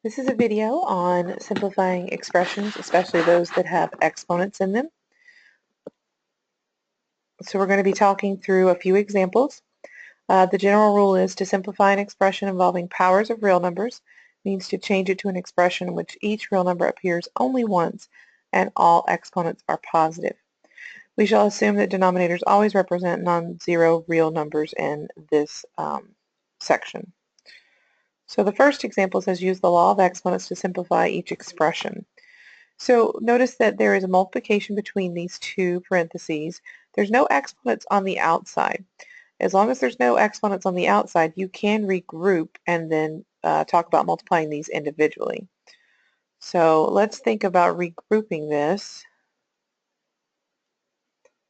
This is a video on simplifying expressions, especially those that have exponents in them. So we're going to be talking through a few examples. The general rule is to simplify an expression involving powers of real numbers means to change it to an expression in which each real number appears only once and all exponents are positive. We shall assume that denominators always represent non-zero real numbers in this section. So the first example says use the law of exponents to simplify each expression. So notice that there is a multiplication between these two parentheses. There's no exponents on the outside. As long as there's no exponents on the outside, you can regroup and then talk about multiplying these individually. So let's think about regrouping this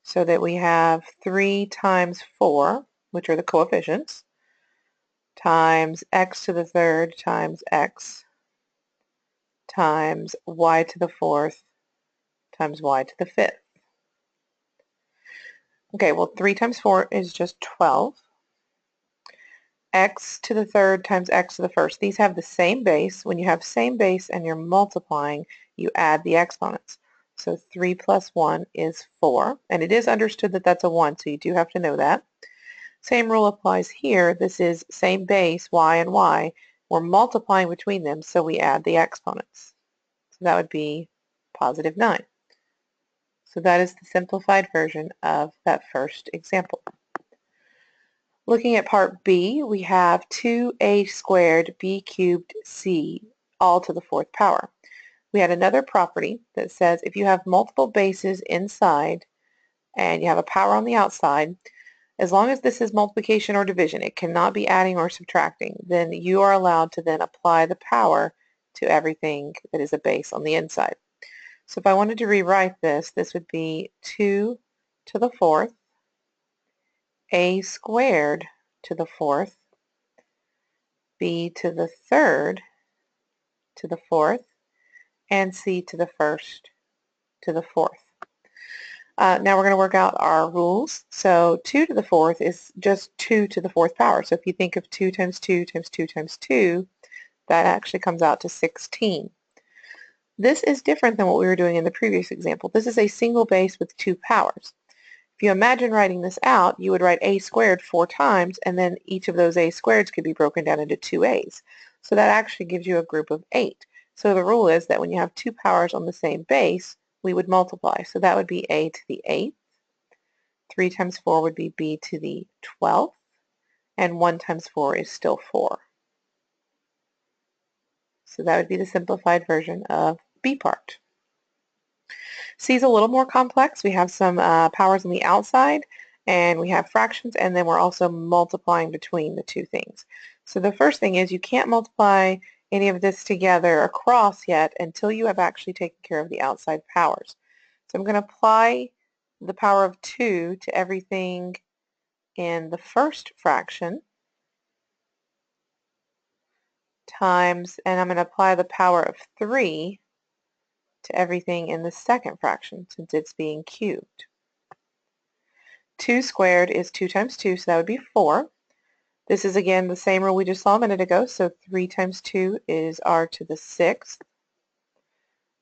so that we have 3 times 4, which are the coefficients, times x to the third times x times y to the fourth times y to the fifth. Okay, well 3 times 4 is just 12. X to the third times x to the first. These have the same base. When you have same base and you're multiplying, you add the exponents. So 3 plus 1 is 4. And it is understood that that's a 1, so you do have to know that. Same rule applies here. This is same base, y and y. We're multiplying between them, so we add the exponents. So that would be positive 9. So that is the simplified version of that first example. Looking at part B, we have 2a squared b cubed c all to the fourth power. We had another property that says if you have multiple bases inside and you have a power on the outside, as long as this is multiplication or division, it cannot be adding or subtracting, then you are allowed to then apply the power to everything that is a base on the inside. So if I wanted to rewrite this, this would be 2 to the fourth, a squared to the fourth, b to the third to the fourth, and c to the first to the fourth. Now we're going to work out our rules. So 2 to the fourth is just 2 to the fourth power. So if you think of 2 times 2 times 2 times 2, that actually comes out to 16. This is different than what we were doing in the previous example. This is a single base with 2 powers. If you imagine writing this out, you would write a squared 4 times, and then each of those a squareds could be broken down into 2 a's. So that actually gives you a group of 8. So the rule is that when you have 2 powers on the same base, we would multiply. So that would be a to the 8th. 3 times 4 would be b to the 12th. And 1 times 4 is still 4. So that would be the simplified version of B part. C is a little more complex. We have some powers on the outside, and we have fractions, and then we're also multiplying between the two things. So the first thing is you can't multiply any of this together across yet until you have actually taken care of the outside powers. So I'm going to apply the power of 2 to everything in the first fraction times, and I'm going to apply the power of 3 to everything in the second fraction since it's being cubed. 2 squared is 2 times 2, so that would be 4. This is again the same rule we just saw a minute ago, so 3 times 2 is r to the 6th.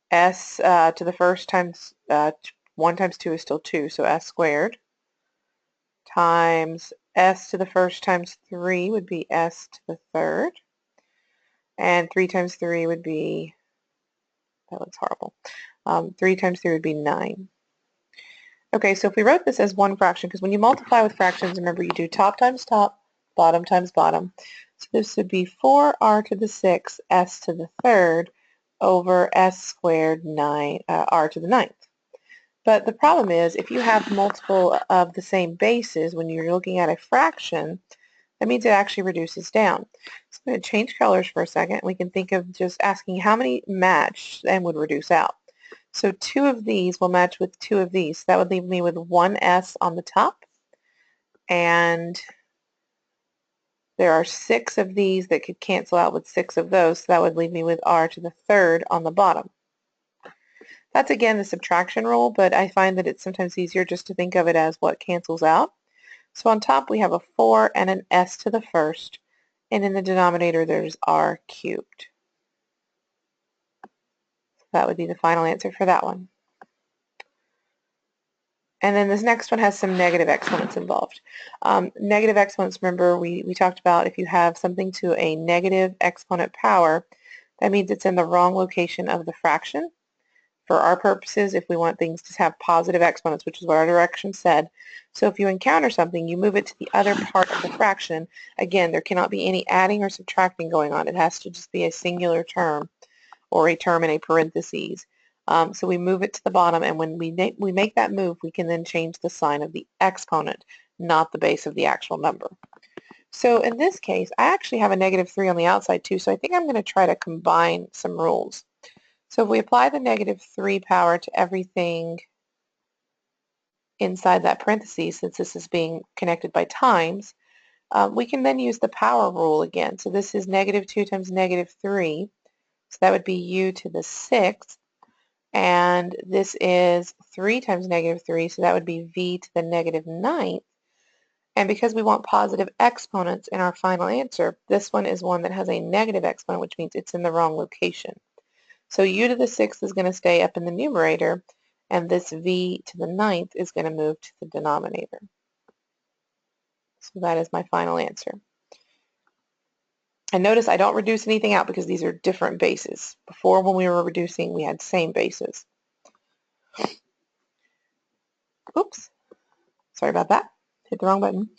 S to the first times 1 times 2 is still 2, so s squared times s to the first times 3 would be s to the third. And 3 times 3 would be, that looks horrible, 3 times 3 would be 9. Okay, so if we wrote this as one fraction, because when you multiply with fractions, remember you do top times top, bottom times bottom. So this would be 4r to the 6th, s to the third, over s squared 9, r to the 9th. But the problem is, if you have multiple of the same bases, when you're looking at a fraction, that means it actually reduces down. So I'm going to change colors for a second. We can think of just asking how many match and would reduce out. So 2 of these will match with 2 of these. That would leave me with 1s on the top. And there are 6 of these that could cancel out with 6 of those. So that would leave me with r to the third on the bottom. That's again the subtraction rule, but I find that it's sometimes easier just to think of it as what cancels out. So on top we have a 4 and an s to the first, and in the denominator there's r cubed. That would be the final answer for that one. And then this next one has some negative exponents involved. Negative exponents, remember, we talked about if you have something to a negative exponent power, that means it's in the wrong location of the fraction. For our purposes, if we want things to have positive exponents, which is what our directions said. So if you encounter something, you move it to the other part of the fraction. Again, there cannot be any adding or subtracting going on. It has to just be a singular term or a term in a parentheses. So we move it to the bottom, and when we make that move, we can then change the sign of the exponent, not the base of the actual number. So in this case, I actually have a -3 on the outside too, so I think I'm going to try to combine some rules. So if we apply the -3 power to everything inside that parentheses, since this is being connected by times, we can then use the power rule again. So this is -2 times -3, so that would be u to the 6th. And this is 3 times -3, so that would be v to the -9th. And because we want positive exponents in our final answer, this one is one that has a negative exponent, which means it's in the wrong location. So u to the 6th is going to stay up in the numerator, and this v to the 9th is going to move to the denominator. So that is my final answer. And notice I don't reduce anything out because these are different bases. Before, when we were reducing, we had same bases. Oops, sorry about that. Hit the wrong button.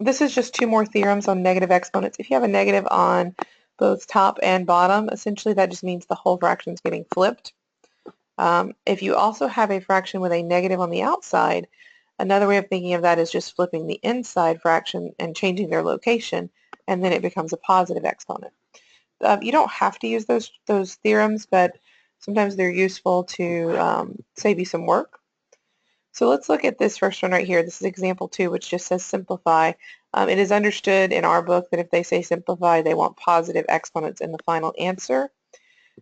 This is just two more theorems on negative exponents. If you have a negative on both top and bottom, essentially that just means the whole fraction is getting flipped. If you also have a fraction with a negative on the outside, another way of thinking of that is just flipping the inside fraction and changing their location, and then it becomes a positive exponent. You don't have to use those theorems, but sometimes they're useful to save you some work. So let's look at this first one right here. This is example 2, which just says simplify. It is understood in our book that if they say simplify, they want positive exponents in the final answer.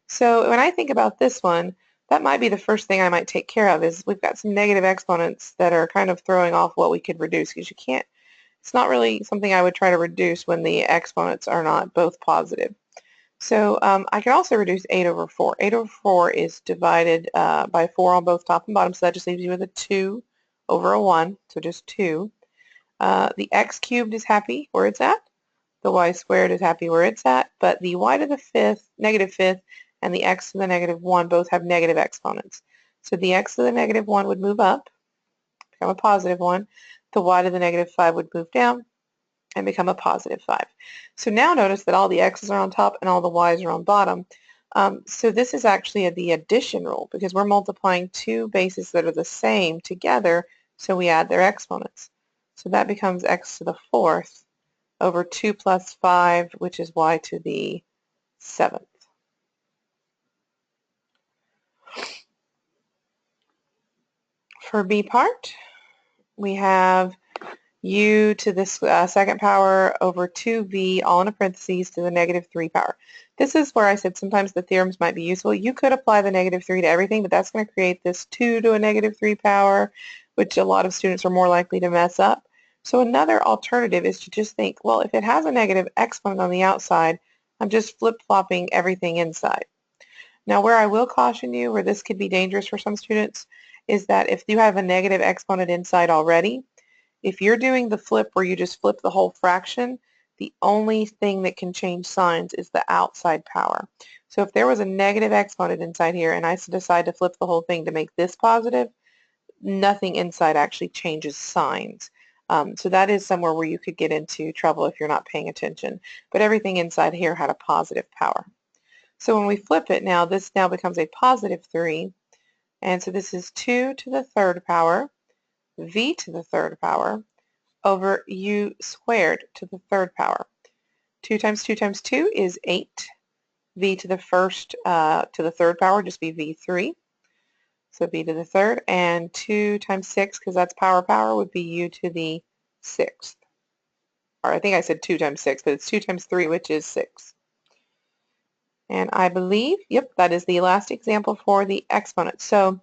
So when I think about this one, that might be the first thing I might take care of, is we've got some negative exponents that are kind of throwing off what we could reduce, because you can't, it's not really something I would try to reduce when the exponents are not both positive. So I can also reduce 8 over 4. 8 over 4 is divided by 4 on both top and bottom, so that just leaves you with a 2 over a 1, so just 2. The x cubed is happy where it's at. The y squared is happy where it's at, but the y to the negative fifth, and the x to the -1 both have negative exponents. So the x to the -1 would move up, become a positive 1. The y to the -5 would move down and become a positive 5. So now notice that all the x's are on top and all the y's are on bottom. So this is actually the addition rule, because we're multiplying two bases that are the same together, so we add their exponents. So that becomes x to the 4th over 2 plus 5, which is y to the 7th. For B part, we have u to the second power over 2v, all in a parentheses, to the -3 power. This is where I said sometimes the theorems might be useful. You could apply the -3 to everything, but that's going to create this 2 to a -3 power, which a lot of students are more likely to mess up. So another alternative is to just think, well, if it has a negative exponent on the outside, I'm just flip-flopping everything inside. Now, where I will caution you, where this could be dangerous for some students, is that if you have a negative exponent inside already, if you're doing the flip where you just flip the whole fraction, the only thing that can change signs is the outside power. So if there was a negative exponent inside here and I decide to flip the whole thing to make this positive, nothing inside actually changes signs. So that is somewhere where you could get into trouble if you're not paying attention. But everything inside here had a positive power. So when we flip it now, this now becomes a positive 3. And so this is 2 to the 3rd power, v to the 3rd power, over u squared to the 3rd power. 2 times 2 times 2 is 8. V to the 3rd power, just be v3. So v to the 3rd, and 2 times 6, because that's power, would be u to the 6th. Or I think I said 2 times 6, but it's 2 times 3, which is 6. And I believe, yep, that is the last example for the exponents. So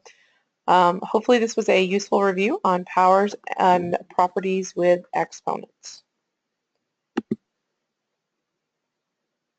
hopefully this was a useful review on powers and properties with exponents.